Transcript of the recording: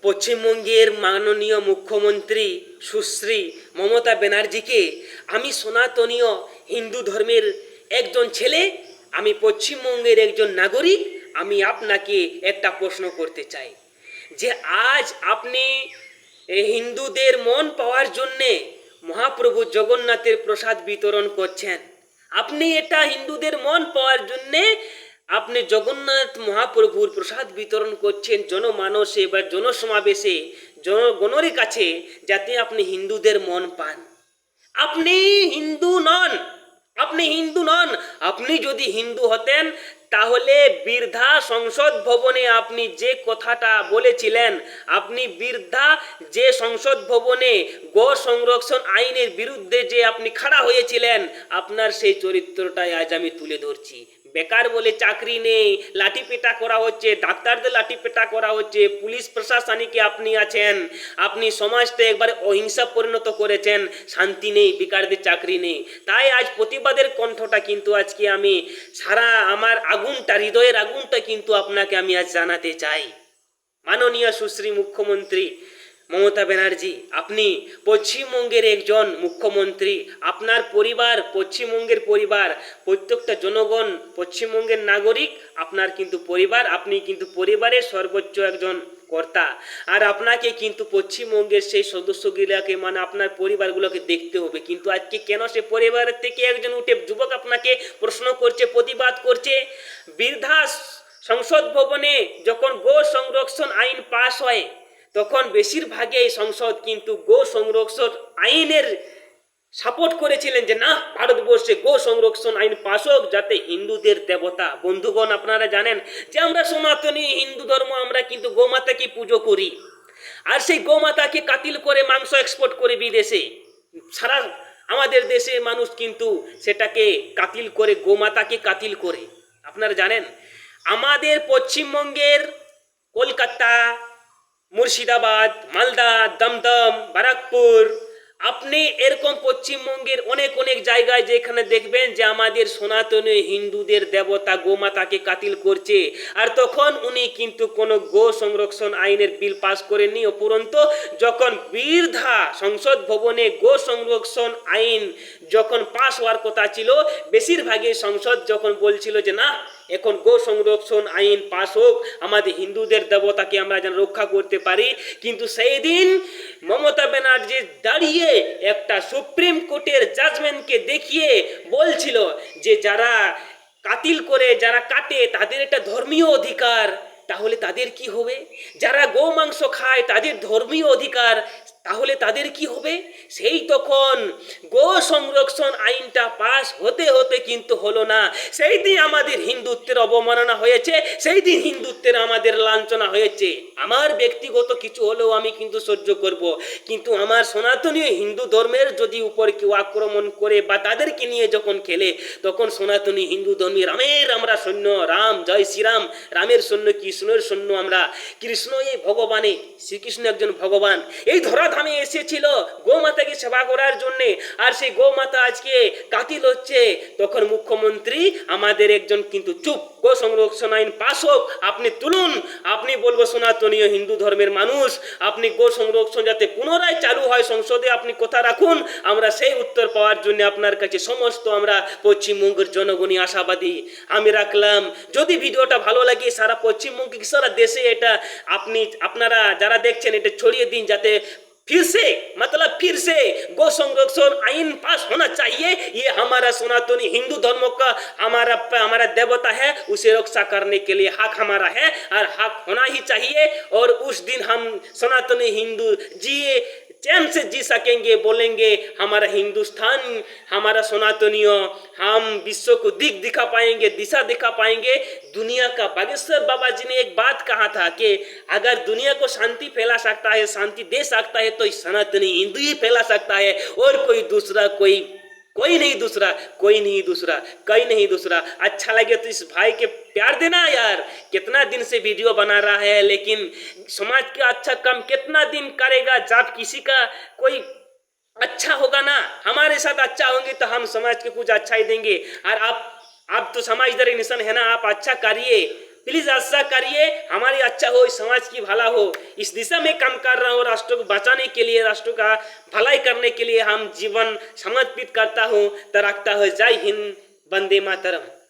পশ্চিমবঙ্গের মাননীয় মুখ্যমন্ত্রী সুশ্রী মমতা ব্যানার্জিকে আমি সনাতনীয় হিন্দু ধর্মের একজন ছেলে, আমি পশ্চিমবঙ্গের একজন নাগরিক, আমি আপনাকে একটা প্রশ্ন করতে চাই যে আজ আপনি হিন্দুদের মন পাওয়ার জন্যে মহাপ্রভু জগন্নাথের প্রসাদ বিতরণ করছেন। আপনি এটা হিন্দুদের মন পাওয়ার জন্যে আপনি জগন্নাথ মহাপ্রভুর প্রসাদ বিতরণ করছেন জনমানসে বা জনসমাবেশে জনগণের কাছে, যাতে আপনি হিন্দুদের মন পান। আপনি হিন্দু নন, আপনি হিন্দু নন। আপনি যদি হিন্দু হতেন তাহলে বীরধা সংসদ ভবনে আপনি যে কথাটা বলেছিলেন, আপনি বীরধা যে সংসদ ভবনে গো সংরক্ষণ আইনের বিরুদ্ধে যে আপনি খাড়া হয়েছিলেন, আপনার সেই চরিত্রটাই আজ আমি তুলে ধরছি। বেকার বলে চাকরি নেই, লাঠিপেটা করা হচ্ছে, ডাক্তারদের লাঠিপেটা করা হচ্ছে, পুলিশ প্রশাসনিকে আপনি আছেন, আপনি সমাজটা একবারে অহিংসা পরিণত করেছেন, শান্তি নেই, বেকারদের চাকরি নেই। তাই আজ প্রতিবাদের কণ্ঠটা কিন্তু আজকে আমি সারা আমার আগুনটা, হৃদয়ের আগুনটা কিন্তু আপনাকে আমি আজ জানাতে চাই। মাননীয় সুশ্রী মুখ্যমন্ত্রী মমতা ব্যানার্জি, আপনি পশ্চিমবঙ্গের একজন মুখ্যমন্ত্রী, আপনার পরিবার, পশ্চিমবঙ্গের পরিবার, প্রত্যেকটা জনগণ পশ্চিমবঙ্গের নাগরিক, আপনার কিন্তু পরিবার, আপনি কিন্তু পরিবারের সর্বোচ্চ একজন কর্তা। আর আপনাকে কিন্তু পশ্চিমবঙ্গের সেই সদস্যগুলোকে, মানে আপনার পরিবারগুলোকে দেখতে হবে। কিন্তু আজকে কেন সে পরিবারের থেকে একজন উঠে যুবক আপনাকে প্রশ্ন করছে, প্রতিবাদ করছে? বীরধা সংসদ ভবনে যখন গো সংরক্ষণ আইন পাশ হয়, তখন বেশিরভাগই সংসদ কিন্তু গো সংরক্ষণ আইনের সাপোর্ট করেছিলেন যে না, ভারতবর্ষে গো সংরক্ষণ আইন পাশ হোক, যাতে হিন্দুদের দেবতা। বন্ধুগণ, আপনারা জানেন যে আমরা সনাতনী হিন্দু ধর্ম, আমরা কিন্তু গোমাতাকে পুজো করি। আর সেই গোমাতাকে কাতিল করে মাংস এক্সপোর্ট করে বিদেশে। সারা আমাদের দেশে মানুষ কিন্তু সেটাকে কাতিল করে, গোমাতাকে কাতিল করে। আপনারা জানেন আমাদের পশ্চিমবঙ্গের কলকাতা, মুর্শিদাবাদ, মালদা, দমদম, বারাকপুর, আপনি এরকম পশ্চিমবঙ্গের অনেক অনেক জায়গায় যেখানে দেখবেন যে আমাদের সনাতনী হিন্দুদের দেবতা গোমাতাকে কাতিল করছে। আর তখন উনি কিন্তু কোনো গো সংরক্ষণ আইনের বিল পাস করেননি। উপরন্তু যখন বীরধা সংসদ ভবনে গো সংরক্ষণ আইন যখন পাস হওয়ার কথা ছিল, বেশিরভাগই সংসদ যখন বলছিল যে না, এখন গো সংরক্ষণ আইন পাস হোক, আমাদের হিন্দুদের দেবতাকে আমরা যেন রক্ষা করতে পারি। কিন্তু সেই দিন মমতা ব্যানার্জি দাঁড়িয়ে একটা সুপ্রিম কোর্টের জাজমেন্টকে দেখিয়ে বলছিল যে যারা কাতিল করে, যারা কাটে, তাদের একটা ধর্মীয় অধিকার, তাহলে তাদের কি হবে? যারা গো মাংস খায় তাদের ধর্মীয় অধিকার, তাহলে তাদের কি হবে? সেই তখন গো সংরক্ষণ আইনটা পাস হতে হতে কিন্তু হলো না। সেই দিন আমাদের হিন্দুত্বের অবমাননা হয়েছে, সেই দিন হিন্দুত্বের আমাদের লাঞ্ছনা হয়েছে। আমার ব্যক্তিগত কিছু হলেও আমি কিন্তু সহ্য করব, কিন্তু আমার সনাতনী হিন্দু ধর্মের যদি উপর কেউ আক্রমণ করে বা তাদেরকে নিয়ে যখন খেলে, তখন সনাতনী হিন্দু ধর্মী রামের আমরা সৈন্য, রাম জয় শ্রীরাম, রামের সৈন্য, কৃষ্ণের সৈন্য আমরা। কৃষ্ণ এই ভগবানে, শ্রীকৃষ্ণ একজন ভগবান, এই ধরাধামে এসেছিল গোমাতাকে সেবা করার জন্যে। আর সেই গোমাতা আজকে কাতিল হচ্ছে, তখন মুখ্যমন্ত্রী আমাদের একজন কিন্তু চুপ, গো সংরক্ষণ আইন পাস হোক, আপনি তুলুন, আপনি বলবো সনাতনীয় হিন্দু ধর্মের মানুষ, আপনি গো সংরক্ষণ যাতে পুনরায় চালু হয় সংসদে, আপনি কথা রাখুন। আমরা সেই উত্তর পাওয়ার জন্য আপনার কাছে সমস্ত আমরা পশ্চিমবঙ্গের জনগণই আশাবাদী। আমি রাখলাম, যদি ভিডিওটা ভালো লাগে সারা পশ্চিমবঙ্গে, সারা দেশে এটা আপনারা যারা देखছেন এটা ছড়িয়ে দিন, যাতে फिर से गो संरक्षण आइन पास होना चाहिए। ये हमारा सनातनी हिंदू धर्म का हमारा देवता है, उसे रक्षा करने के लिए हक हमारा है और हक होना ही चाहिए। और उस दिन हम सनातनी हिंदू जिए चैन से जी सकेंगे, बोलेंगे हमारा हिंदुस्तान, हमारा सनातनीय, हम विश्व को दिखा पाएंगे, दिशा दिखा पाएंगे दुनिया का। बागेश्वर बाबा जी ने एक बात कहा था कि अगर दुनिया को शांति फैला सकता है, शांति दे सकता है, तो सनातनी हिंदू ही फैला सकता है, और कोई दूसरा कोई नहीं दूसरा, कोई नहीं दूसरा। अच्छा लगे तो इस भाई के प्यार देना यार। कितना दिन से वीडियो बना रहा है, लेकिन समाज का अच्छा काम कितना दिन करेगा? जब किसी का कोई अच्छा होगा ना, हमारे साथ अच्छा होंगे तो हम समाज के कुछ अच्छा ही देंगे। और आप तो समाजदारी निशान है ना, आप अच्छा करिए, प्लीज अच्छा करिए, हमारी अच्छा हो, समाज की भला हो, इस दिशा में काम कर रहा हूँ। राष्ट्र को बचाने के लिए, राष्ट्र का भलाई करने के लिए हम जीवन समर्पित करता हूँ। तो रखता है। जय हिंद, वंदे मातरम।